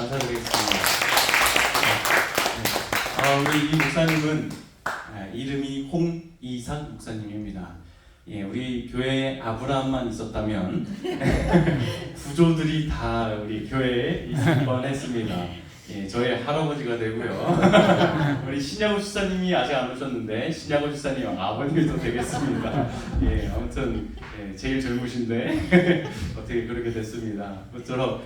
감사드리겠습니다. 우리 이 목사님은 이름이 홍이삭 목사님입니다. 예, 우리 교회에 아브라함만 있었다면 구조들이 다 우리 교회에 있을 뻔했습니다. 예, 저의 할아버지가 되고요. 우리 신야고 집사님이 아직 안 오셨는데 신야고 집사님 아버님도 되겠습니다. 예, 아무튼 제일 젊으신데 어떻게 그렇게 됐습니다. 그처럼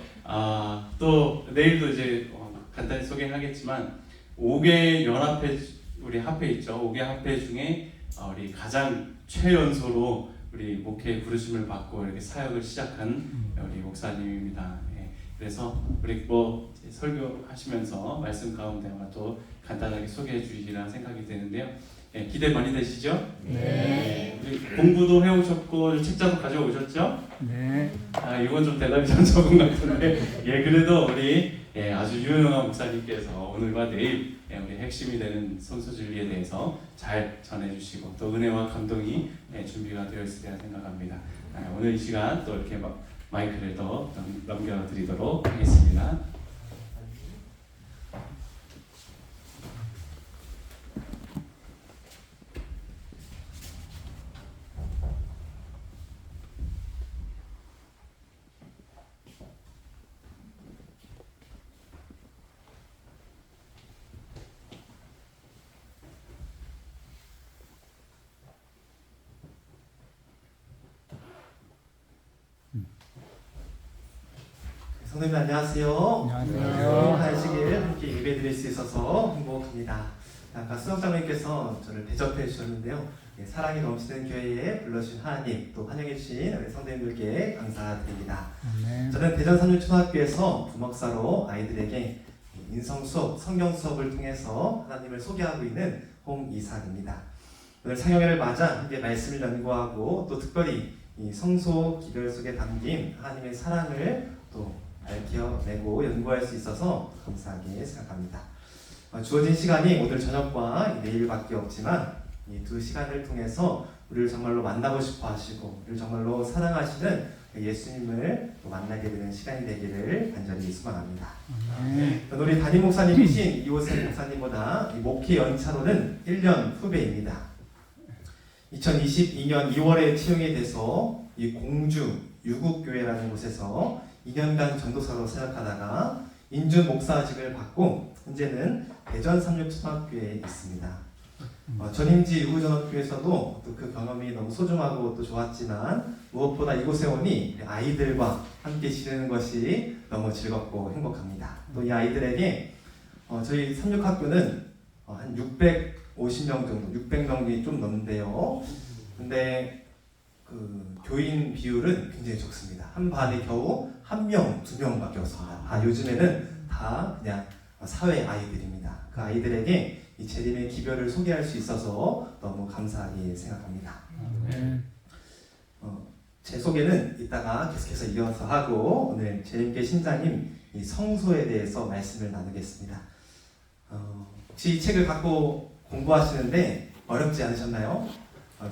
또 내일도 이제 간단히 소개하겠지만 5개 연합회 우리 합회 있죠. 5개 합회 중에 우리 가장 최연소로 우리 목회 부르심을 받고 이렇게 사역을 시작한 우리 목사님입니다. 예, 그래서 우리 설교하시면서 말씀 가운데 아마 또 간단하게 소개해 주시리라 생각이 되는데요. 예, 기대 많이 되시죠? 네. 우리 공부도 해오셨고 책자도 가져오셨죠? 네. 이건 좀 대답이 좀 적은 것 같은데 예, 그래도 우리 아주 유명한 목사님께서 오늘과 내일 우리 핵심이 되는 성소진리에 대해서 잘 전해주시고 또 은혜와 감동이 준비가 되어 있으리라 생각합니다. 오늘 이 시간 또 이렇게 마이크를 더 넘겨드리도록 하겠습니다. 성도님 안녕하세요. 안녕하세요. 하시길 함께 예배드릴 수 있어서 행복합니다. 아까 수석장로님께서 저를 대접해 주셨는데요. 사랑이 넘치는 교회에 불러주신 하나님 또 환영해 주신 우리 성도님들께 감사드립니다. 네. 저는 대전 삼육초등학교에서 부목사로 아이들에게 인성 수업, 성경 수업을 통해서 하나님을 소개하고 있는 홍이삭입니다. 오늘 상영회를 맞아 함께 말씀을 연구하고 또 특별히 이 성소 기별 속에 담긴 하나님의 사랑을 또 밝혀내고 연구할 수 있어서 감사하게 생각합니다. 주어진 시간이 오늘 저녁과 내일밖에 없지만 이 두 시간을 통해서 우리를 정말로 만나고 싶어 하시고 우리를 정말로 사랑하시는 예수님을 만나게 되는 시간이 되기를 간절히 소망합니다. 네. 우리 담임 목사님이신 이호세 목사님보다 목회 연차로는 1년 후배입니다. 2022년 2월에 채용이 돼서 이 공주 유국교회라는 곳에서 2년간 전도사로 사역하다가 인준 목사직을 받고 현재는 대전 삼육초등학교에 있습니다. 전임지 유구전업교에서도 또 그 경험이 너무 소중하고 또 좋았지만 무엇보다 이곳에 오니 아이들과 함께 지내는 것이 너무 즐겁고 행복합니다. 또 이 아이들에게 저희 삼육학교는 한 650명 정도, 600명이 좀 넘는데요. 근데 그 교인 비율은 굉장히 적습니다. 한 반에 겨우 1명, 2명밖에 없습니다. 요즘에는 다 그냥 사회 아이들입니다. 그 아이들에게 이 재림의 기별을 소개할 수 있어서 너무 감사하게 생각합니다. 네. 제 소개는 이따가 계속해서 이어서 하고 오늘 재림께 신장님 이 성소에 대해서 말씀을 나누겠습니다. 혹시 이 책을 갖고 공부하시는데 어렵지 않으셨나요?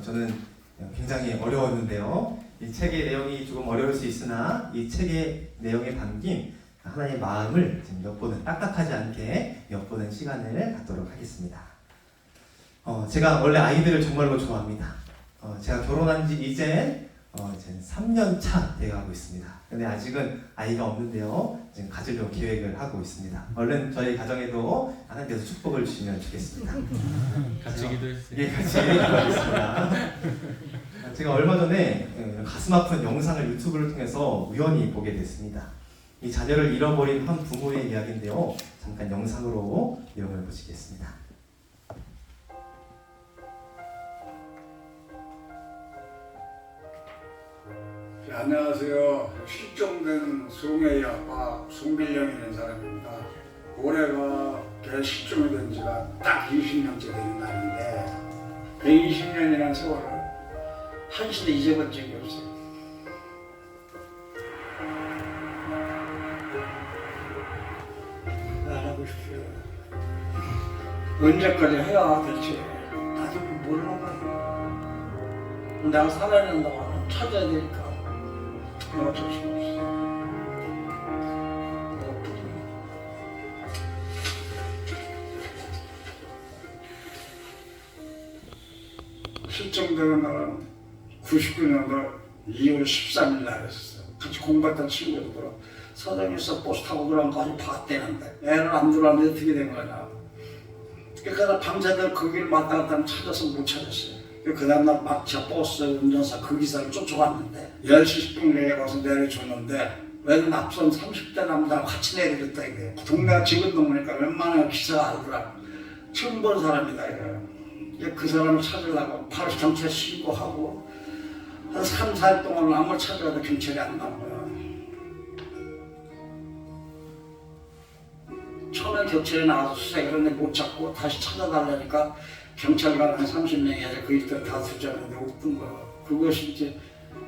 저는 굉장히 어려웠는데요. 이 책의 내용이 조금 어려울 수 있으나 이 책의 내용에 담긴 하나님의 마음을 지금 엿보는 딱딱하지 않게 엿보는 시간을 갖도록 하겠습니다. 제가 원래 아이들을 정말로 좋아합니다. 제가 결혼한 지 이제 3년 차 되어가고 있습니다. 근데 아직은 아이가 없는데요. 지금 가지려고 계획을 하고 있습니다. 얼른 저희 가정에도 하나님께서 축복을 주시면 좋겠습니다. 같이 기도해주세요. 예, 같이 기도하겠습니다. 제가 얼마 전에 가슴 아픈 영상을 유튜브를 통해서 우연히 보게 됐습니다. 이 자녀를 잃어버린 한 부모의 이야기인데요. 잠깐 영상으로 내용을 보시겠습니다. 안녕하세요. 실종된 송혜의 아빠 송길령이라는 사람입니다. 올해가 걔 실종이 된 지가 딱 20년째 되는 날인데 그 20년이라는 세월을 한시도 잊어본 적이 없어요. 안 하고 싶어요. 언제까지 해야 될지 나도 모르는 거예요. 내가 살아야 된다고 찾아야 되니까 어쩔 수가 없어. 실종되는 날은 99년도 2월 13일 날이었어요. 같이 공부했던 친구들 서점에서 버스 타고 그런 거 아주 봤대는데 애를 안 들어왔는데 어떻게 된 거냐. 그러니까 밤새들 그 길 왔다 갔다 하면 찾아서 못 찾았어요. 그 다음날 막차 버스 운전사 그 기사를 쫓아왔는데 10시 10분에 가서 내려줬는데 웬 앞선 30대 남자랑 같이 내려줬다 이게. 동네가 지은 동네니까 웬만한 기사가 알더라. 처음 본 사람이다 이거예요. 그 사람을 찾으려고 바로 경찰 신고하고 한 3, 4일 동안 아무리 찾아도 경찰이 안 나와요. 처음에 경찰에 나와서 수색을 했는데 못 잡고 다시 찾아달라니까 경찰관 한 30명이 아니라 그 일단 다 수잡는데 없던 거예요. 그것이 이제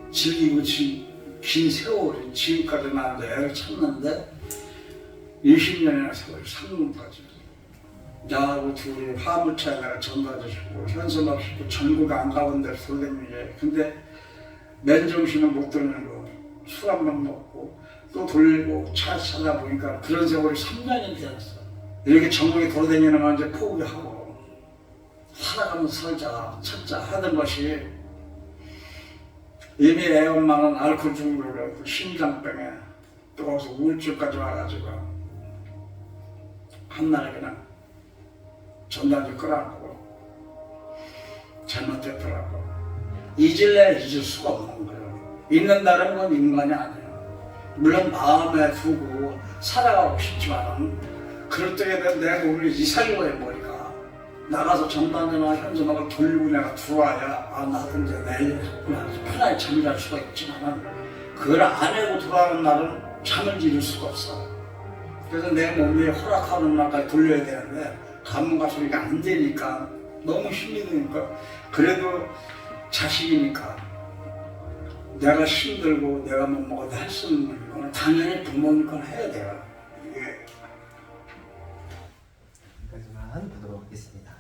즐기고 긴 세월이 지금까지 나는데 애를 찾는데 20년이나 세월이 3년까지 나하고 둘이 화물차에 내가 전가지 싶고 현수막 싶고 전국 안 가본 데를 돌리는데 근데 맨정신은 못 돌리는 거 술 한 번 먹고 또 돌리고 차 찾아보니까 그런 세월이 3년이 되었어. 이렇게 전국에 돌아다니는 건 이제 포기하고 살아가면서 살자 찾자 하던 것이 이미 애 엄마는 알코올 중독으로 심장병에 또 거기서 우울증까지 와가지고 한날에 그냥 전단지 끌어안고 잘못됐더라고. 잊을래 잊을 수가 없는 거예요. 잊는다는 건 인간이 아니에요. 물론 마음에 두고 살아가고 싶지만 그럴 때에 내가 오늘 이사려고 해버리니까 나가서 전단지나 현수막을 돌리고 내가 들어와야 나도 이제 내일 편하게 잠이 잘 수가 있지만 그걸 안 하고 돌아오는 날은 잠을 이룰 수가 없어. 그래서 내 몸이 허락하는 날까지 돌려야 되는데 가문가 소리가 안 되니까 너무 힘이 드니까 그래도 자식이니까 내가 힘들고 내가 못 먹어도 할 수 있는 건 당연히 부모님 건 해야 돼요. 이게 여기까지만 보도록 하겠습니다.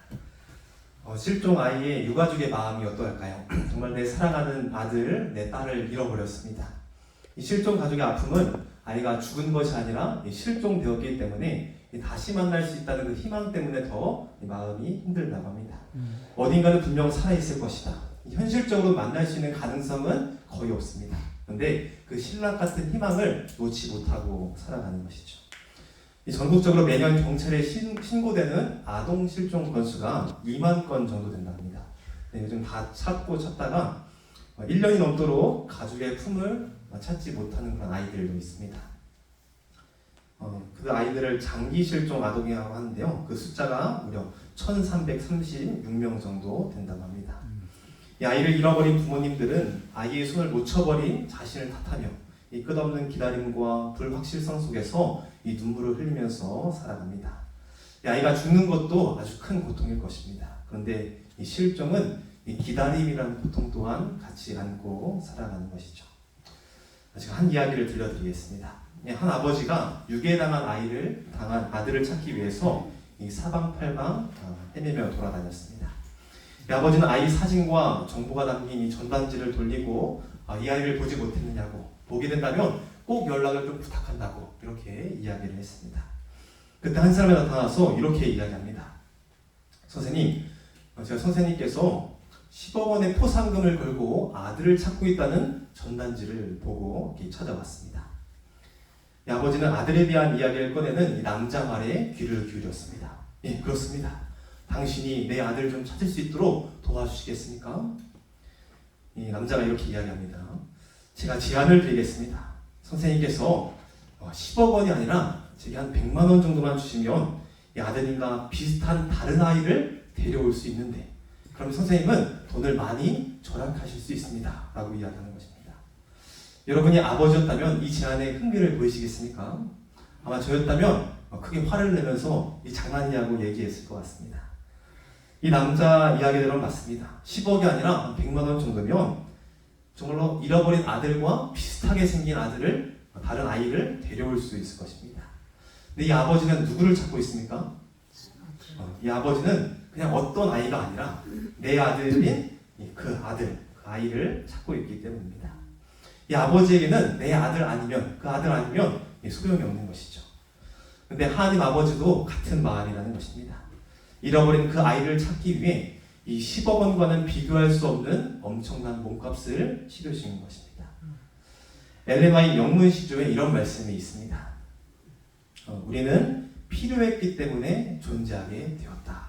실종 아이의 유가족의 마음이 어떠할까요? 정말 내 사랑하는 아들, 내 딸을 잃어버렸습니다. 이 실종 가족의 아픔은 아이가 죽은 것이 아니라 실종되었기 때문에 다시 만날 수 있다는 그 희망 때문에 더 마음이 힘들다고 합니다. 어딘가는 분명 살아있을 것이다. 현실적으로 만날 수 있는 가능성은 거의 없습니다. 그런데 그 신락 같은 희망을 놓지 못하고 살아가는 것이죠. 전국적으로 매년 경찰에 신고되는 아동 실종 건수가 2만 건 정도 된다고 합니다. 요즘 다 찾고 찾다가 1년이 넘도록 가족의 품을 찾지 못하는 그런 아이들도 있습니다. 그 아이들을 장기 실종 아동이라고 하는데요. 그 숫자가 무려 1,336명 정도 된다고 합니다. 이 아이를 잃어버린 부모님들은 아이의 손을 놓쳐버린 자신을 탓하며 이 끝없는 기다림과 불확실성 속에서 이 눈물을 흘리면서 살아갑니다. 이 아이가 죽는 것도 아주 큰 고통일 것입니다. 그런데 이 실종은 이 기다림이라는 고통 또한 같이 안고 살아가는 것이죠. 제가 한 이야기를 들려드리겠습니다. 한 아버지가 유괴당한 아들을 찾기 위해서 이 사방팔방 헤매며 돌아다녔습니다. 이 아버지는 아이 사진과 정보가 담긴 이 전단지를 돌리고 이 아이를 보지 못했느냐고, 보게 된다면 꼭 연락을 좀 부탁한다고 이렇게 이야기를 했습니다. 그때 한 사람이 나타나서 이렇게 이야기합니다. 선생님, 제가 선생님께서 10억 원의 포상금을 걸고 아들을 찾고 있다는 전단지를 보고 찾아왔습니다. 이 아버지는 아들에 대한 이야기를 꺼내는 이 남자 말에 귀를 기울였습니다. 예, 그렇습니다. 당신이 내 아들 좀 찾을 수 있도록 도와주시겠습니까? 이 남자가 이렇게 이야기합니다. 제가 제안을 드리겠습니다. 선생님께서 10억 원이 아니라 제게 한 100만 원 정도만 주시면 이 아드님과 비슷한 다른 아이를 데려올 수 있는데, 그럼 선생님은 돈을 많이 절약하실 수 있습니다. 라고 이야기하는 것입니다. 여러분이 아버지였다면 이 제안에 흥미를 보이시겠습니까? 아마 저였다면 크게 화를 내면서 이 장난이냐고 얘기했을 것 같습니다. 이 남자 이야기대로 맞습니다. 10억이 아니라 한 100만 원 정도면 정말로 잃어버린 아들과 비슷하게 생긴 다른 아이를 데려올 수 있을 것입니다. 근데 이 아버지는 누구를 찾고 있습니까? 이 아버지는 그냥 어떤 아이가 아니라 내 아들인 그 아이를 찾고 있기 때문입니다. 이 아버지에게는 내 아들 아니면, 그 아들 아니면 소용이 없는 것이죠. 근데 하나님 아버지도 같은 마음이라는 것입니다. 잃어버린 그 아이를 찾기 위해 이 10억 원과는 비교할 수 없는 엄청난 몸값을 치르신 것입니다. 엘레마의 영문시조에 이런 말씀이 있습니다. 우리는 필요했기 때문에 존재하게 되었다.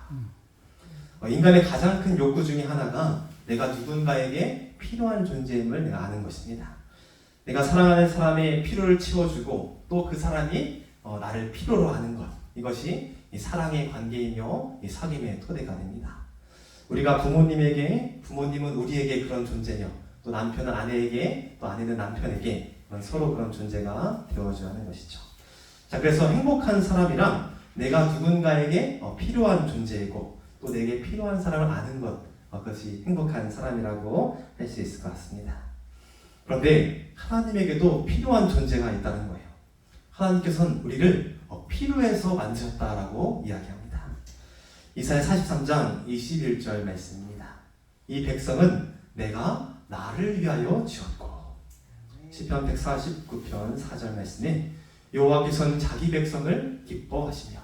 인간의 가장 큰 욕구 중에 하나가 내가 누군가에게 필요한 존재임을 내가 아는 것입니다. 내가 사랑하는 사람의 필요를 채워주고 또 그 사람이 나를 필요로 하는 것, 이것이 이 사랑의 관계이며 이 사귐의 토대가 됩니다. 우리가 부모님은 우리에게 그런 존재며 또 남편은 아내에게 또 아내는 남편에게 서로 그런 존재가 되어줘야 하는 것이죠. 자, 그래서 행복한 사람이란 내가 누군가에게 필요한 존재이고 또 내게 필요한 사람을 아는 것, 그것이 행복한 사람이라고 할 수 있을 것 같습니다. 그런데 하나님에게도 필요한 존재가 있다는 거예요. 하나님께서는 우리를 필요해서 만드셨다라고 이야기합니다. 이사야 43장 21절 말씀입니다. 이 백성은 내가 나를 위하여 지었고, 시편 149편 4절 말씀에 여호와께서는 자기 백성을 기뻐하시며,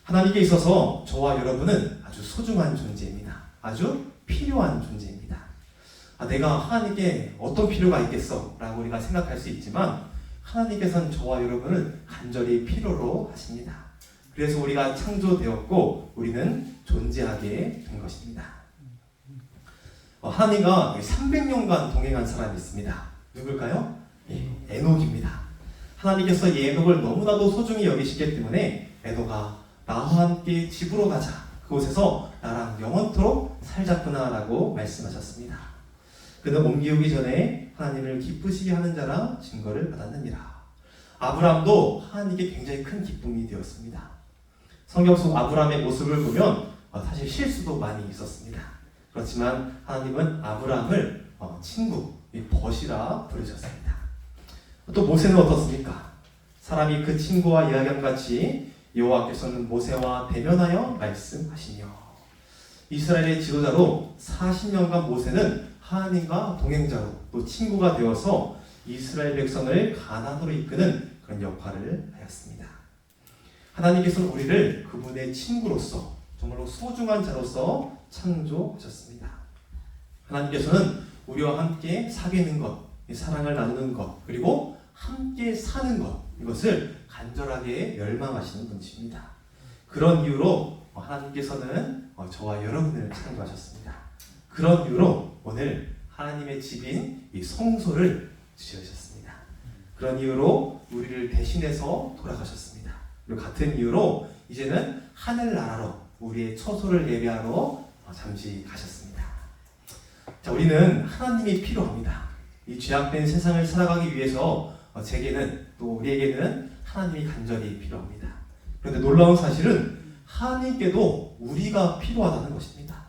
하나님께 있어서 저와 여러분은 아주 소중한 존재입니다. 아주 필요한 존재입니다. 내가 하나님께 어떤 필요가 있겠어? 라고 우리가 생각할 수 있지만 하나님께서는 저와 여러분을 간절히 필요로 하십니다. 그래서 우리가 창조되었고 우리는 존재하게 된 것입니다. 하나님과 300년간 동행한 사람이 있습니다. 누굴까요? 에녹입니다. 하나님께서 이 에녹을 너무나도 소중히 여기시기 때문에 에녹아, 나와 함께 집으로 가자. 그곳에서 나랑 영원토록 살자꾸나 라고 말씀하셨습니다. 그는 옮기기 전에 하나님을 기쁘시게 하는 자라 증거를 받았느니라. 아브라함도 하나님께 굉장히 큰 기쁨이 되었습니다. 성경 속 아브라함의 모습을 보면 사실 실수도 많이 있었습니다. 그렇지만 하나님은 아브라함을 친구, 벗이라 부르셨습니다. 또 모세는 어떻습니까? 사람이 그 친구와 이야기함 같이 여호와께서는 모세와 대면하여 말씀하시며, 이스라엘의 지도자로 40년간 모세는 하나님과 동행자로 또 친구가 되어서 이스라엘 백성을 가나안으로 이끄는 그런 역할을 하였습니다. 하나님께서는 우리를 그분의 친구로서 정말로 소중한 자로서 창조하셨습니다. 하나님께서는 우리와 함께 사귀는 것, 사랑을 나누는 것, 그리고 함께 사는 것, 이것을 간절하게 열망하시는 분이십니다. 그런 이유로 하나님께서는 저와 여러분을 창조하셨습니다. 그런 이유로 오늘 하나님의 집인 이 성소를 지으셨습니다. 그런 이유로 우리를 대신해서 돌아가셨습니다. 그리고 같은 이유로 이제는 하늘나라로 우리의 처소를 예배하러 잠시 가셨습니다. 자, 우리는 하나님이 필요합니다. 이 죄악된 세상을 살아가기 위해서 제게는 또 우리에게는 하나님이 간절히 필요합니다. 그런데 놀라운 사실은 하나님께도 우리가 필요하다는 것입니다.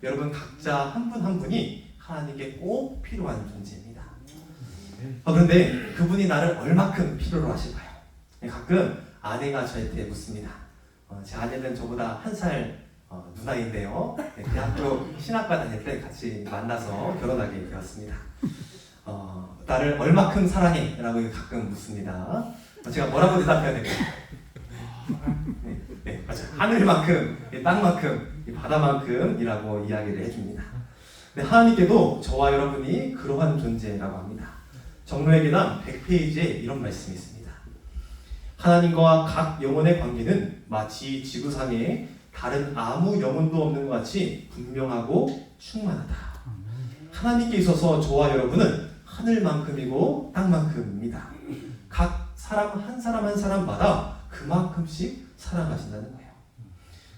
여러분 각자 한 분 한 분이 하나님께 꼭 필요한 존재입니다. 그런데 그분이 나를 얼마큼 필요로 하실까요? 가끔 아내가 저한테 묻습니다. 제 아내는 저보다 1살 누나인데요. 대학교 신학과 다닐 때 같이 만나서 결혼하게 되었습니다. 나를 얼마큼 사랑해? 라고 가끔 묻습니다. 제가 뭐라고 대답해야 될까요? 네, 맞아요. 하늘만큼, 땅만큼, 바다만큼이라고 이야기를 해줍니다. 근데 하나님께도 저와 여러분이 그러한 존재라고 합니다. 정로의 계단 100페이지에 이런 말씀이 있습니다. 하나님과 각 영혼의 관계는 마치 지구상에 다른 아무 영혼도 없는 것 같이 분명하고 충만하다. 하나님께 있어서 저와 여러분은 하늘만큼이고 땅만큼입니다. 각 사람 한 사람 한 사람마다 그만큼씩 사랑하신다는 거예요.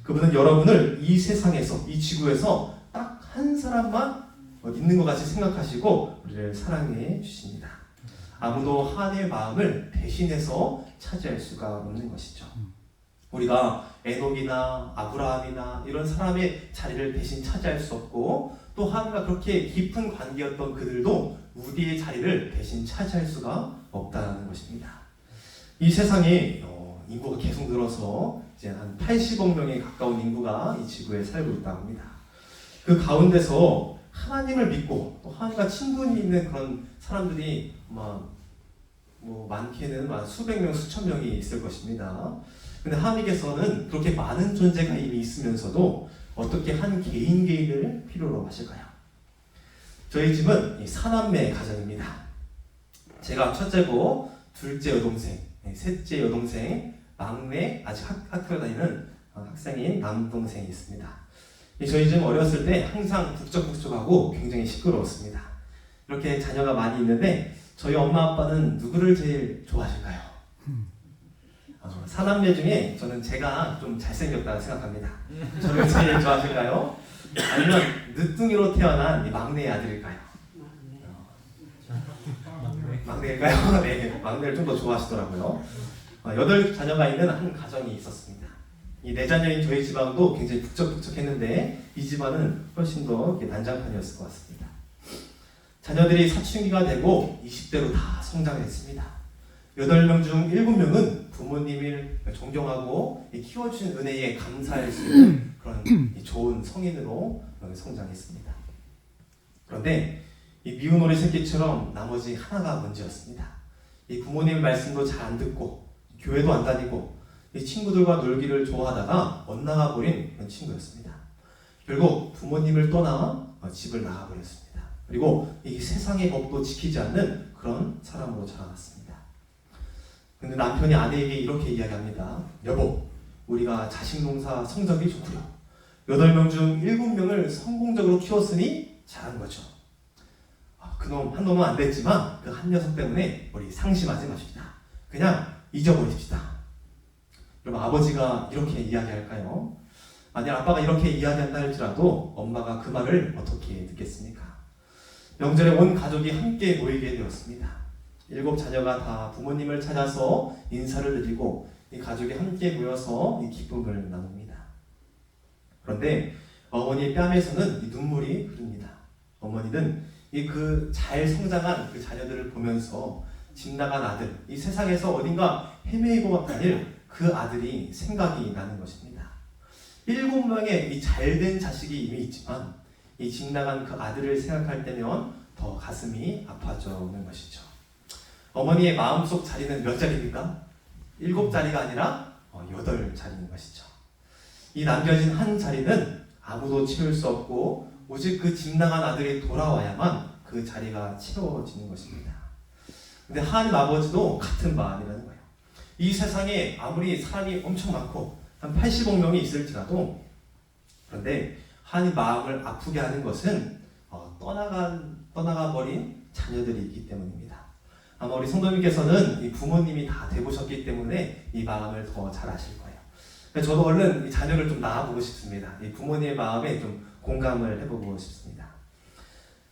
그분은 여러분을 이 세상에서, 이 지구에서 딱 한 사람만 있는 것 같이 생각하시고 우리를 사랑해 주십니다. 아무도 하나님의 마음을 대신해서 차지할 수가 없는 것이죠. 우리가 에녹이나 아브라함이나 이런 사람의 자리를 대신 차지할 수 없고, 또 하나님과 그렇게 깊은 관계였던 그들도 우리의 자리를 대신 차지할 수가 없다는 것입니다. 이 세상에 인구가 계속 늘어서 이제 한 80억 명에 가까운 인구가 이 지구에 살고 있다고 합니다. 그 가운데서 하나님을 믿고 또 하나님과 친분이 있는 그런 사람들이 많게는 수백 명, 수천 명이 있을 것입니다. 근데 하나님께서는 그렇게 많은 존재가 이미 있으면서도 어떻게 한 개인을 필요로 하실까요? 저희 집은 이 사남매 가정입니다. 제가 첫째고 둘째 여동생, 셋째 여동생, 막내 아직 학교 다니는 학생인 남동생이 있습니다. 저희 집 어렸을 때 항상 북적북적하고 굉장히 시끄러웠습니다. 이렇게 자녀가 많이 있는데 저희 엄마 아빠는 누구를 제일 좋아하실까요? 사남매 중에 저는 제가 좀 잘생겼다고 생각합니다. 저를 제일 좋아하실까요? 아니면 늦둥이로 태어난 이 막내 아들일까요? 막내일까요? 네, 막내를 좀 더 좋아하시더라고요. 8자녀가 있는 한 가정이 있었습니다. 이 4자녀인 저희 집안도 굉장히 북적북적했는데 이 집안은 훨씬 더 난장판이었을 것 같습니다. 자녀들이 사춘기가 되고 20대로 다 성장했습니다. 8명 중 7명은 부모님을 존경하고 키워준 은혜에 감사할 수 있는 그런 좋은 성인으로 성장했습니다. 그런데 이 미운 오리 새끼처럼 나머지 하나가 문제였습니다. 이 부모님 말씀도 잘 안 듣고 교회도 안 다니고 이 친구들과 놀기를 좋아하다가 엇나가 버린 그런 친구였습니다. 결국 부모님을 떠나 집을 나가버렸습니다. 그리고 이 세상의 법도 지키지 않는 그런 사람으로 자라났습니다. 근데 남편이 아내에게 이렇게 이야기합니다. 여보, 우리가 자식 농사 성적이 좋구려. 8명 중 7명을 성공적으로 키웠으니 잘한 거죠. 그놈 한 놈은 안 됐지만 그 한 녀석 때문에 우리 상심하지 마십시다. 그냥 잊어버립시다. 그럼 아버지가 이렇게 이야기할까요? 만약 아빠가 이렇게 이야기한다 할지라도 엄마가 그 말을 어떻게 듣겠습니까? 명절에 온 가족이 함께 모이게 되었습니다. 7자녀가 다 부모님을 찾아서 인사를 드리고 이 가족이 함께 모여서 이 기쁨을 나눕니다. 그런데 어머니의 뺨에서는 이 눈물이 흐릅니다. 어머니는 이 그 잘 성장한 그 자녀들을 보면서 집 나간 아들, 이 세상에서 어딘가 헤매이고 다닐 그 아들이 생각이 나는 것입니다. 7명의 이 잘된 자식이 이미 있지만 이 집 나간 그 아들을 생각할 때면 더 가슴이 아파져 오는 것이죠. 어머니의 마음속 자리는 몇 자리입니까? 7자리가 아니라 8자리인 것이죠. 이 남겨진 한 자리는 아무도 채울 수 없고 오직 그 집 나간 아들이 돌아와야만 그 자리가 채워지는 것입니다. 근데 하나님 아버지도 같은 마음이라는 거예요. 이 세상에 아무리 사람이 엄청 많고 한 80억 명이 있을지라도 그런데 하나님 마음을 아프게 하는 것은 떠나가 버린 자녀들이 있기 때문입니다. 아마 우리 성도님께서는 이 부모님이 다 되보셨기 때문에 이 마음을 더 잘 아실 거예요. 저도 얼른 이 자녀를 좀 낳아보고 싶습니다. 이 부모님의 마음에 좀 공감을 해보고 싶습니다.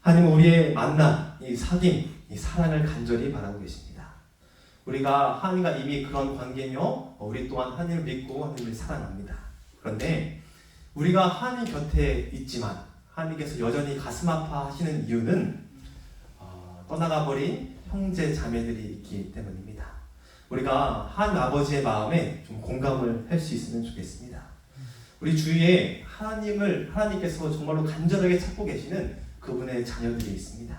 하나님은 우리의 만남, 이 사귐, 이 사랑을 간절히 바라고 계십니다. 우리가 하나님과 이미 그런 관계며 우리 또한 하나님을 믿고 하나님을 사랑합니다. 그런데 우리가 하나님 곁에 있지만 하나님께서 여전히 가슴 아파하시는 이유는 떠나가버린 형제 자매들이 있기 때문입니다. 우리가 하나님 아버지의 마음에 좀 공감을 할 수 있으면 좋겠습니다. 우리 주위에 하나님께서 정말로 간절하게 찾고 계시는 그분의 자녀들이 있습니다.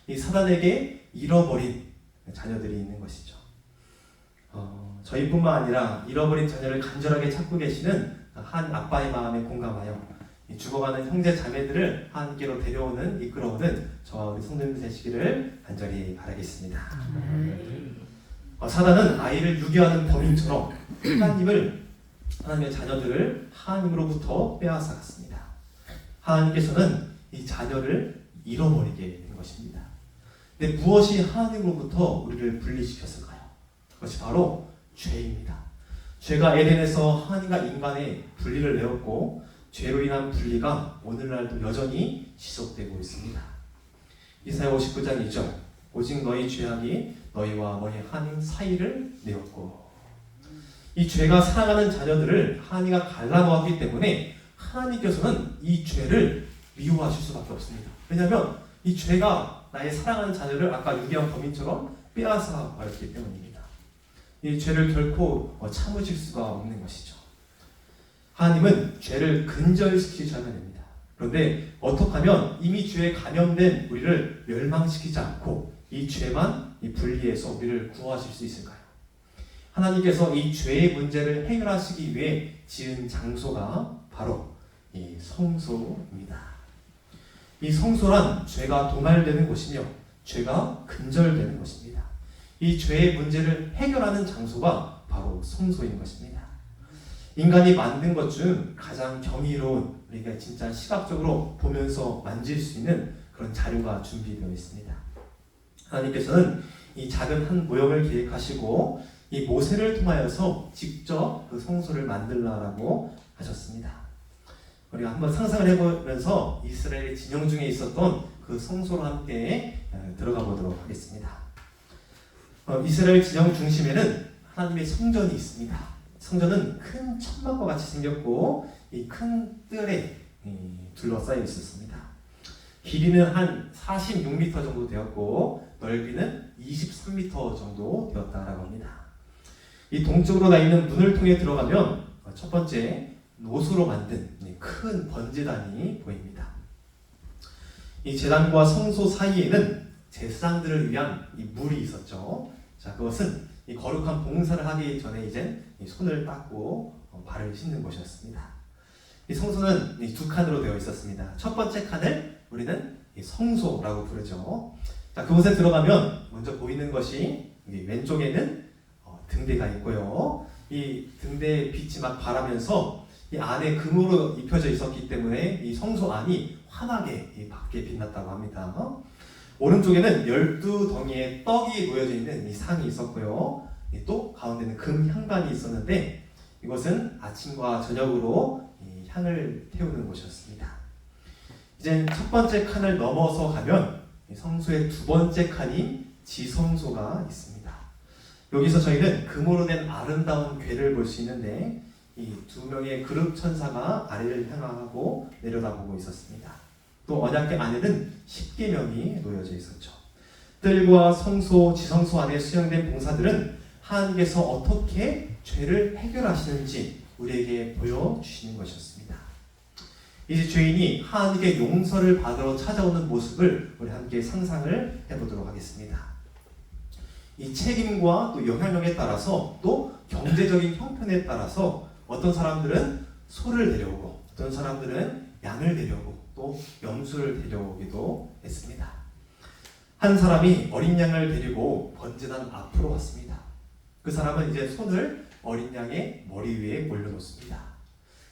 이 사단에게 잃어버린 자녀들이 있는 것이죠. 저희뿐만 아니라 잃어버린 자녀를 간절하게 찾고 계시는 한 아빠의 마음에 공감하여 죽어가는 형제 자매들을 하나님께로 데려오는 이끌어오는 저와 우리 성도님들 되시기를 간절히 바라겠습니다. 사단은 아이를 유기하는 범인처럼 하나님의 자녀들을 하나님으로부터 빼앗아 갔습니다. 하나님께서는 이 자녀를 잃어버리게 된 것입니다. 근데 무엇이 하나님으로부터 우리를 분리시켰을까요? 그것이 바로 죄입니다. 죄가 에덴에서 하나님과 인간의 분리를 내었고 죄로 인한 분리가 오늘날도 여전히 지속되고 있습니다. 이사야 59장 2절 오직 너희 죄악이 너희와 너희 하나님 사이를 내었고 이 죄가 살아가는 자녀들을 하나님과 갈라놓았기 때문에 하나님께서는 이 죄를 미워하실 수밖에 없습니다. 왜냐하면 이 죄가 나의 사랑하는 자녀를 아까 유기한 범인처럼 빼앗아 버렸기 때문입니다. 이 죄를 결코 참으실 수가 없는 것이죠. 하나님은 죄를 근절시키셔야 됩니다. 그런데 어떻게 하면 이미 죄에 감염된 우리를 멸망시키지 않고 이 죄만 이 분리해서 우리를 구하실 수 있을까요? 하나님께서 이 죄의 문제를 해결하시기 위해 지은 장소가 바로 이 성소입니다. 이 성소란 죄가 도말되는 곳이며 죄가 근절되는 것입니다. 이 죄의 문제를 해결하는 장소가 바로 성소인 것입니다. 인간이 만든 것 중 가장 경이로운, 우리가 진짜 시각적으로 보면서 만질 수 있는 그런 자료가 준비되어 있습니다. 하나님께서는 이 작은 한 모형을 계획하시고 이 모세를 통하여서 직접 그 성소를 만들라라고 하셨습니다. 우리가 한번 상상을 해보면서 이스라엘 진영 중에 있었던 그 성소로 함께 들어가 보도록 하겠습니다. 이스라엘 진영 중심에는 하나님의 성전이 있습니다. 성전은 큰 천막과 같이 생겼고 이 큰 뜰에 둘러싸여 있었습니다. 길이는 한 46m 정도 되었고 넓이는 23m 정도 되었다라고 합니다. 이 동쪽으로 나 있는 문을 통해 들어가면 첫 번째 노수로 만든 큰 번제단이 보입니다. 이 제단과 성소 사이에는 제사장들을 위한 이 물이 있었죠. 자, 그것은 이 거룩한 봉사를 하기 전에 이제 이 손을 닦고 발을 씻는 것이었습니다. 이 성소는 이 두 칸으로 되어 있었습니다. 첫 번째 칸을 우리는 이 성소라고 부르죠. 자, 그곳에 들어가면 먼저 보이는 것이 왼쪽에는 등대가 있고요. 이 등대의 빛이 막 바라면서 이 안에 금으로 입혀져 있었기 때문에 이 성소 안이 환하게 밝게 빛났다고 합니다. 오른쪽에는 12덩이의 떡이 놓여져 있는 이 상이 있었고요. 또 가운데는 금 향관이 있었는데 이것은 아침과 저녁으로 이 향을 태우는 곳이었습니다. 이제 첫 번째 칸을 넘어서 가면 이 성소의 두 번째 칸인 지성소가 있습니다. 여기서 저희는 금으로 낸 아름다운 궤를 볼 수 있는데 이 두 명의 그룹 천사가 아래를 향하고 내려다보고 있었습니다. 또 언약궤 안에는 십계명이 놓여져 있었죠. 뜰과 성소, 지성소 안에 수용된 봉사들은 하나님께서 어떻게 죄를 해결하시는지 우리에게 보여주시는 것이었습니다. 이제 죄인이 하나님께 용서를 받으러 찾아오는 모습을 우리 함께 상상을 해보도록 하겠습니다. 이 책임과 또 영향력에 따라서 또 경제적인 형편에 따라서 어떤 사람들은 소를 데려오고 어떤 사람들은 양을 데려오고 또 염소를 데려오기도 했습니다. 한 사람이 어린 양을 데리고 번제단 앞으로 왔습니다. 그 사람은 이제 손을 어린 양의 머리 위에 올려놓습니다.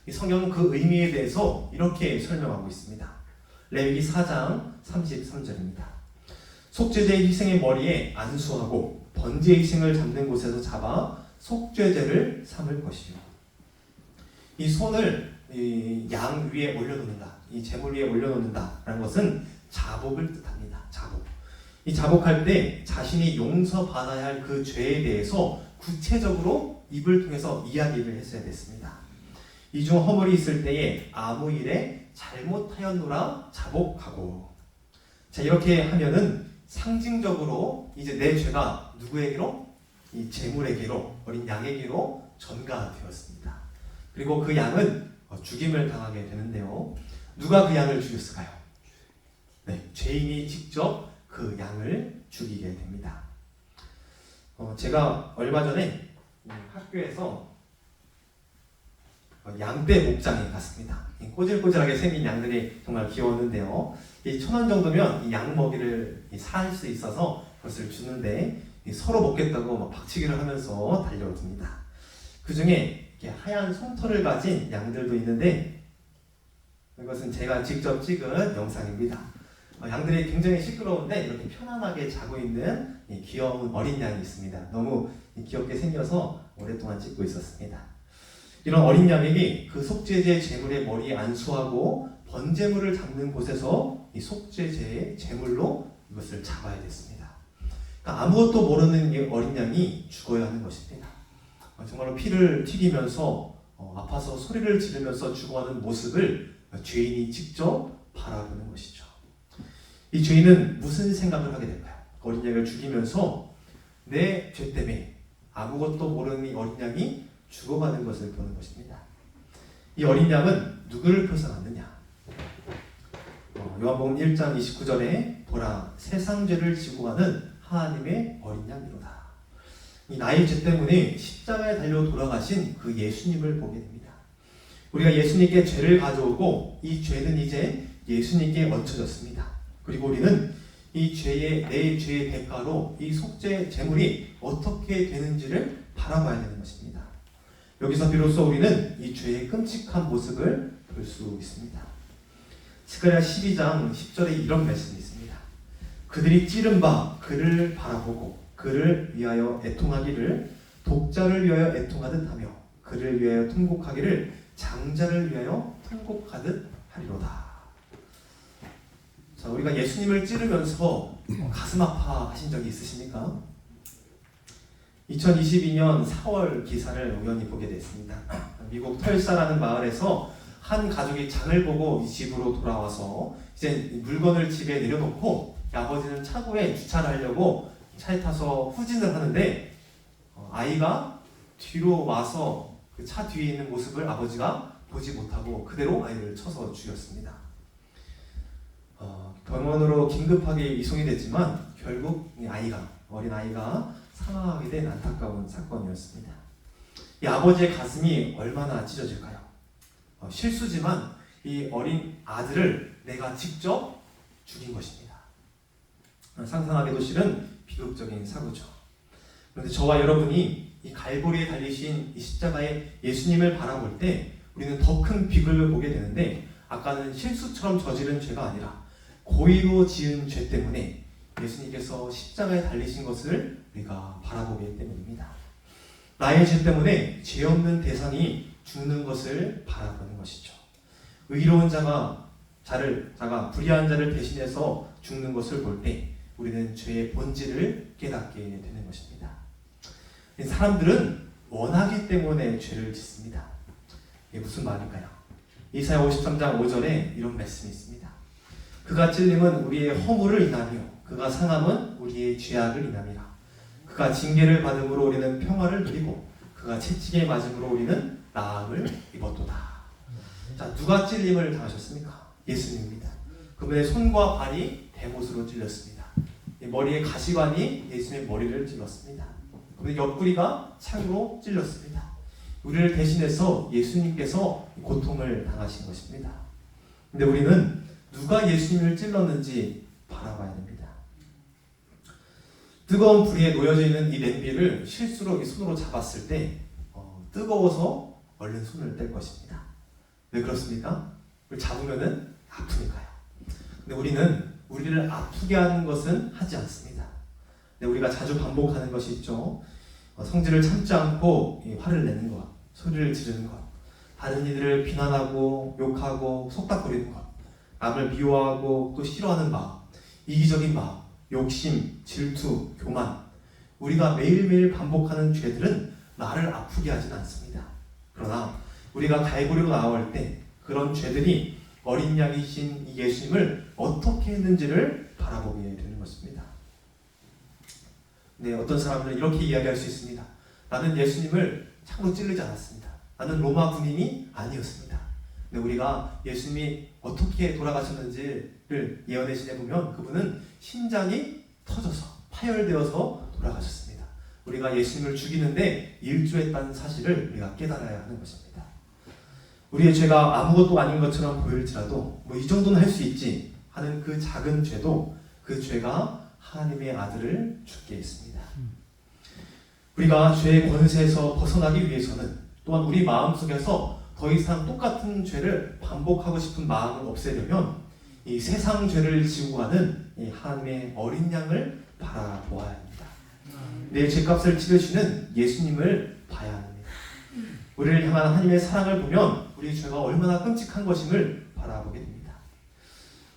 이 성경은 그 의미에 대해서 이렇게 설명하고 있습니다. 레위기 4장 33절입니다. 속죄제의 희생의 머리에 안수하고 번제의 희생을 잡는 곳에서 잡아 속죄제를 삼을 것이요. 이 손을 이 양 위에 올려놓는다, 이 제물 위에 올려놓는다라는 것은 자복을 뜻합니다. 자복. 이 자복할 때 자신이 용서받아야 할 그 죄에 대해서 구체적으로 입을 통해서 이야기를 했어야 됐습니다. 이 중 허물이 있을 때에 아무 일에 잘못하였노라 자복하고. 자, 이렇게 하면은 상징적으로 이제 내 죄가 누구에게로? 이 제물에게로, 어린 양에게로 전가되었습니다. 그리고 그 양은 죽임을 당하게 되는데요. 누가 그 양을 죽였을까요? 네, 죄인이 직접 그 양을 죽이게 됩니다. 제가 얼마 전에 학교에서 양떼 목장에 갔습니다. 꼬질꼬질하게 생긴 양들이 정말 귀여웠는데요. 이 1,000원 정도면 이 양 먹이를 살 수 있어서 그것을 주는데 서로 먹겠다고 막 박치기를 하면서 달려듭니다. 그 중에 하얀 솜털을 가진 양들도 있는데 이것은 제가 직접 찍은 영상입니다. 양들이 굉장히 시끄러운데 이렇게 편안하게 자고 있는 귀여운 어린 양이 있습니다. 너무 귀엽게 생겨서 오랫동안 찍고 있었습니다. 이런 어린 양에게 그 속죄제 제물의 머리에 안수하고 번제물을 잡는 곳에서 이 속죄제의 제물로 이것을 잡아야 됐습니다. 그러니까 아무것도 모르는 이 어린 양이 죽어야 하는 것입니다. 정말로 피를 튀기면서 아파서 소리를 지르면서 죽어가는 모습을 죄인이 직접 바라보는 것이죠. 이 죄인은 무슨 생각을 하게 될까요? 어린 양을 죽이면서 내 죄 때문에 아무것도 모르는 이 어린 양이 죽어가는 것을 보는 것입니다. 이 어린 양은 누구를 표상하느냐? 요한복음 1장 29절에 보라 세상 죄를 지고 가는 하나님의 어린 양이로다. 이 나의 죄 때문에 십자가에 달려 돌아가신 그 예수님을 보게 됩니다. 우리가 예수님께 죄를 가져오고 이 죄는 이제 예수님께 얹혀졌습니다. 그리고 우리는 이 내 죄의 대가로 이 속죄 제물이 어떻게 되는지를 바라봐야 되는 것입니다. 여기서 비로소 우리는 이 죄의 끔찍한 모습을 볼 수 있습니다. 스가랴 12장 10절에 이런 말씀이 있습니다. 그들이 찌른 바 그를 바라보고 그를 위하여 애통하기를 독자를 위하여 애통하듯 하며 그를 위하여 통곡하기를 장자를 위하여 통곡하듯 하리로다. 자, 우리가 예수님을 찌르면서 가슴 아파 하신 적이 있으십니까? 2022년 4월 기사를 우연히 보게 됐습니다. 미국 털사라는 마을에서 한 가족이 장을 보고 이 집으로 돌아와서 이제 물건을 집에 내려놓고 아버지는 차고에 주차를 하려고 차에 타서 후진을 하는데 아이가 뒤로 와서 그 차 뒤에 있는 모습을 아버지가 보지 못하고 그대로 아이를 쳐서 죽였습니다. 병원으로 긴급하게 이송이 됐지만 결국 어린 아이가 사망하게 된 안타까운 사건이었습니다. 이 아버지의 가슴이 얼마나 찢어질까요? 실수지만 이 어린 아들을 내가 직접 죽인 것입니다. 상상하기도 싫은 비극적인 사고죠. 그런데 저와 여러분이 이 갈보리에 달리신 이 십자가의 예수님을 바라볼 때 우리는 더 큰 비극을 보게 되는데 아까는 실수처럼 저지른 죄가 아니라 고의로 지은 죄 때문에 예수님께서 십자가에 달리신 것을 우리가 바라보기 때문입니다. 나의 죄 때문에 죄 없는 대상이 죽는 것을 바라보는 것이죠. 의로운 자가 불의한 자를 대신해서 죽는 것을 볼 때 우리는 죄의 본질을 깨닫게 되는 것입니다. 사람들은 원하기 때문에 죄를 짓습니다. 이게 무슨 말일까요? 이사야 53장 5절에 이런 말씀이 있습니다. 그가 찔림은 우리의 허물을 인하며 그가 상함은 우리의 죄악을 인함이라. 그가 징계를 받음으로 우리는 평화를 누리고 그가 채찍에 맞음으로 우리는 나음을 입었도다. 자, 누가 찔림을 당하셨습니까? 예수님입니다. 그분의 손과 발이 대못으로 찔렸습니다. 머리에 가시관이 예수님의 머리를 찔렀습니다. 그분의 옆구리가 창으로 찔렸습니다. 우리를 대신해서 예수님께서 고통을 당하신 것입니다. 근데 우리는 누가 예수님을 찔렀는지 바라봐야 됩니다. 뜨거운 불에 놓여져 있는 이 냄비를 실수로 이 손으로 잡았을 때 뜨거워서 얼른 손을 뗄 것입니다. 왜 그렇습니까? 그걸 잡으면은 아프니까요. 근데 우리는 우리를 아프게 하는 것은 하지 않습니다. 근데 우리가 자주 반복하는 것이 있죠. 성질을 참지 않고 화를 내는 것, 소리를 지르는 것, 다른 이들을 비난하고 욕하고 속닥거리는 것, 남을 미워하고 또 싫어하는 마음, 이기적인 마음, 욕심, 질투, 교만. 우리가 매일매일 반복하는 죄들은 나를 아프게 하진 않습니다. 그러나 우리가 갈보리로 나아올 때 그런 죄들이 어린 양이신 이 예수님을 어떻게 했는지를 바라보게 되는 것입니다. 네, 어떤 사람들은 이렇게 이야기할 수 있습니다. 나는 예수님을 차고 찌르지 않았습니다. 나는 로마 군인이 아니었습니다. 근데 우리가 예수님이 어떻게 돌아가셨는지를 예언의 신에 보면 그분은 심장이 터져서 파열되어서 돌아가셨습니다. 우리가 예수님을 죽이는데 일조했다는 사실을 우리가 깨달아야 하는 것입니다. 우리의 죄가 아무것도 아닌 것처럼 보일지라도 이 정도는 할 수 있지 하는 그 작은 죄도 그 죄가 하나님의 아들을 죽게 했습니다. 우리가 죄의 권세에서 벗어나기 위해서는 또한 우리 마음속에서 더 이상 똑같은 죄를 반복하고 싶은 마음을 없애려면 이 세상 죄를 지고 가는 이 하나님의 어린 양을 바라보아야 합니다. 내 죄값을 치르시는 예수님을 봐야 합니다. 우리를 향한 하나님의 사랑을 보면 우리 죄가 얼마나 끔찍한 것임을 바라보게 됩니다.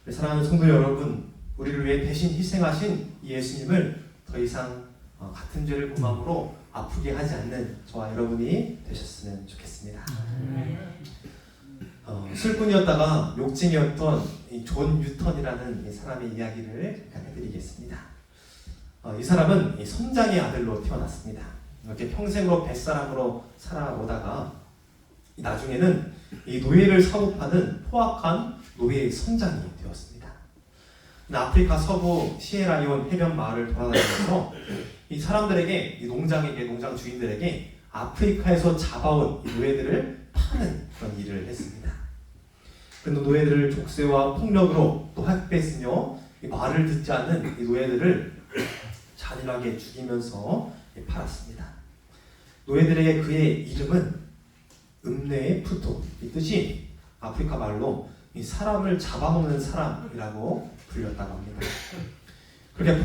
사랑하는 성도 여러분, 우리를 위해 대신 희생하신 이 예수님을 더 이상 같은 죄를 고함으로 아프게 하지 않는 저와 여러분이 되셨으면 좋겠습니다. 술꾼이었다가 욕쟁이였던 이 존 뉴턴이라는 이 사람의 이야기를 해드리겠습니다. 이 사람은 이 선장의 아들로 태어났습니다. 이렇게 평생으로 뱃사람으로 살아오다가 나중에는 이 노예를 사고파는 포악한 노예 선장이 되었습니다. 아프리카 서부 시에라리온 해변 마을을 돌아다니면서 이 사람들에게, 이 농장 주인들에게 아프리카에서 잡아온 이 노예들을 파는 그런 일을 했습니다. 그 노예들을 족쇄와 폭력으로 또 학대했으며 이 말을 듣지 않는 이 노예들을 잔인하게 죽이면서 팔았습니다. 노예들에게 그의 이름은 음네의 푸토, 이 뜻이 아프리카 말로 이 사람을 잡아먹는 사람이라고 불렸다고 합니다. 그렇게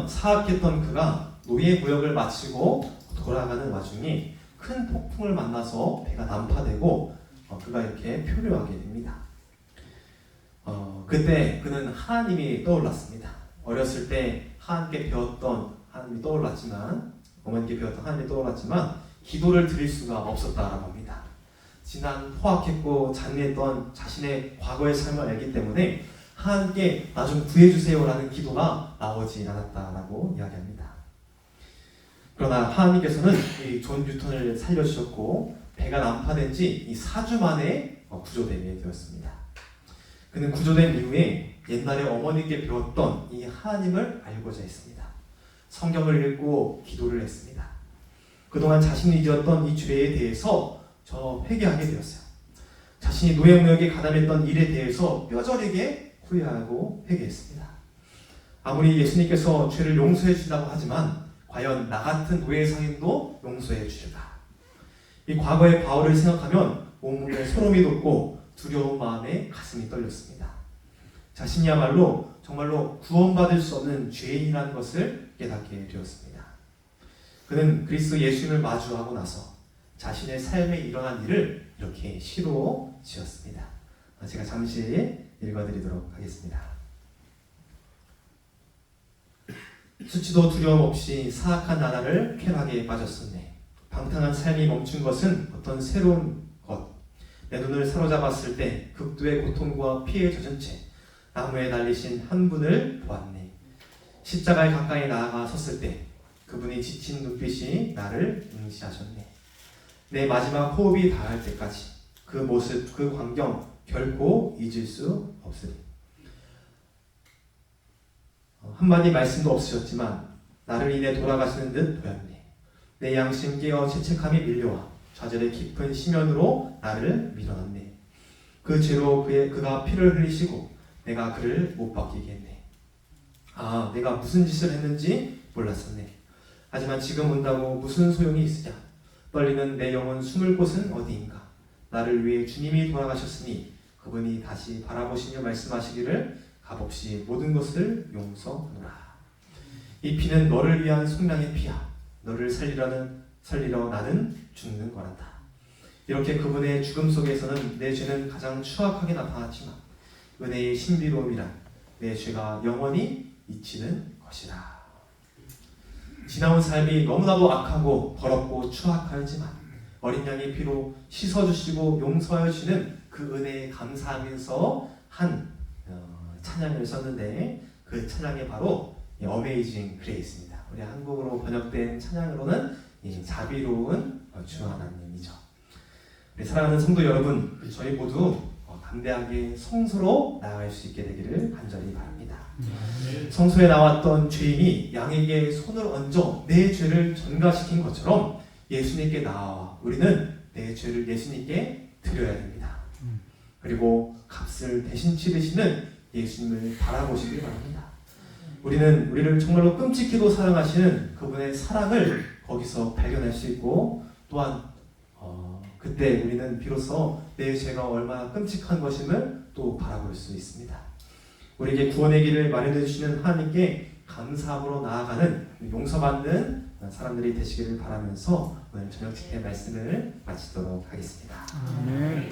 사악했던 그가 노예 무역을 마치고 돌아가는 와중에 큰 폭풍을 만나서 배가 난파되고 그가 이렇게 표류하게 됩니다. 그때 그는 하나님이 떠올랐습니다. 어렸을 때 하나님께 배웠던 하나님이 떠올랐지만 어머니께 배웠던 하나님이 떠올랐지만 기도를 드릴 수가 없었다라고 합니다. 지난 포악했고 잔인했던 자신의 과거의 삶을 알기 때문에 하나님께 나 좀 구해주세요라는 기도가 나오지 않았다라고 이야기합니다. 그러나 하나님께서는 이 존 뉴턴을 살려주셨고 배가 난파된 지 4주 만에 구조되게 되었습니다. 그는 구조된 이후에 옛날에 어머니께 배웠던 이 하나님을 알고자 했습니다. 성경을 읽고 기도를 했습니다. 그동안 자신이 지었던 이 죄에 대해서 회개하게 되었어요. 자신이 노예무역에 가담했던 일에 대해서 뼈저리게 후회하고 회개했습니다. 아무리 예수님께서 죄를 용서해 주신다고 하지만 과연 나 같은 노예 상인도 용서해 주실까? 이 과거의 바울을 생각하면 온몸에 소름이 돋고 두려운 마음에 가슴이 떨렸습니다. 자신이야말로 정말로 구원받을 수 없는 죄인이라는 것을 깨닫게 되었습니다. 그는 그리스도 예수님을 마주하고 나서 자신의 삶에 일어난 일을 이렇게 시로 지었습니다. 제가 잠시 읽어드리도록 하겠습니다. 수치도 두려움 없이 사악한 나날을 쾌락에 빠졌었네. 방탕한 삶이 멈춘 것은 어떤 새로운 것. 내 눈을 사로잡았을 때 극도의 고통과 피에 젖은 채 나무에 달리신 한 분을 보았네. 십자가에 가까이 나아가 섰을 때 그분이 지친 눈빛이 나를 응시하셨네. 내 마지막 호흡이 닿을 때까지 그 모습, 그 광경 결코 잊을 수 없으리. 한마디 말씀도 없으셨지만 나를 인해 돌아가시는 듯 보였네. 내 양심 깨어 죄책감이 밀려와 좌절의 깊은 심연으로 나를 밀어넣네. 그 죄로 그가 피를 흘리시고 내가 그를 못 박히게 했네. 내가 무슨 짓을 했는지 몰랐었네. 하지만 지금 온다고 무슨 소용이 있으랴. 떨리는 내 영혼 숨을 곳은 어디인가. 나를 위해 주님이 돌아가셨으니 그분이 다시 바라보시며 말씀하시기를 값없이 모든 것을 용서하노라. 이 피는 너를 위한 속량의 피야. 너를 살리러 나는 죽는 거란다. 이렇게 그분의 죽음 속에서는 내 죄는 가장 추악하게 나타났지만 은혜의 신비로움이란 내 죄가 영원히 잊히는 것이라. 지나온 삶이 너무나도 악하고 더럽고 추악하였지만 어린 양의 피로 씻어주시고 용서하여 주시는 그 은혜에 감사하면서 한 찬양을 썼는데 그 찬양이 바로 어메이징 그레이스입니다. 우리 한국어로 번역된 찬양으로는 자비로운 주 하나님이죠. 사랑하는 성도 여러분, 저희 모두 담대하게 성소로 나아갈 수 있게 되기를 간절히 바랍니다. 성소에 나왔던 죄인이 양에게 손을 얹어 내 죄를 전가시킨 것처럼 예수님께 나와 우리는 내 죄를 예수님께 드려야 됩니다. 그리고 값을 대신 치르시는 예수님을 바라보시길 바랍니다. 우리는 우리를 정말로 끔찍히도 사랑하시는 그분의 사랑을 거기서 발견할 수 있고 또한 그때 우리는 비로소 내 죄가 얼마나 끔찍한 것임을 또 바라볼 수 있습니다. 우리에게 구원의 길을 마련해 주시는 하나님께 감사함으로 나아가는 용서받는 사람들이 되시기를 바라면서 오늘 저녁 집회 말씀을 마치도록 하겠습니다. 아멘.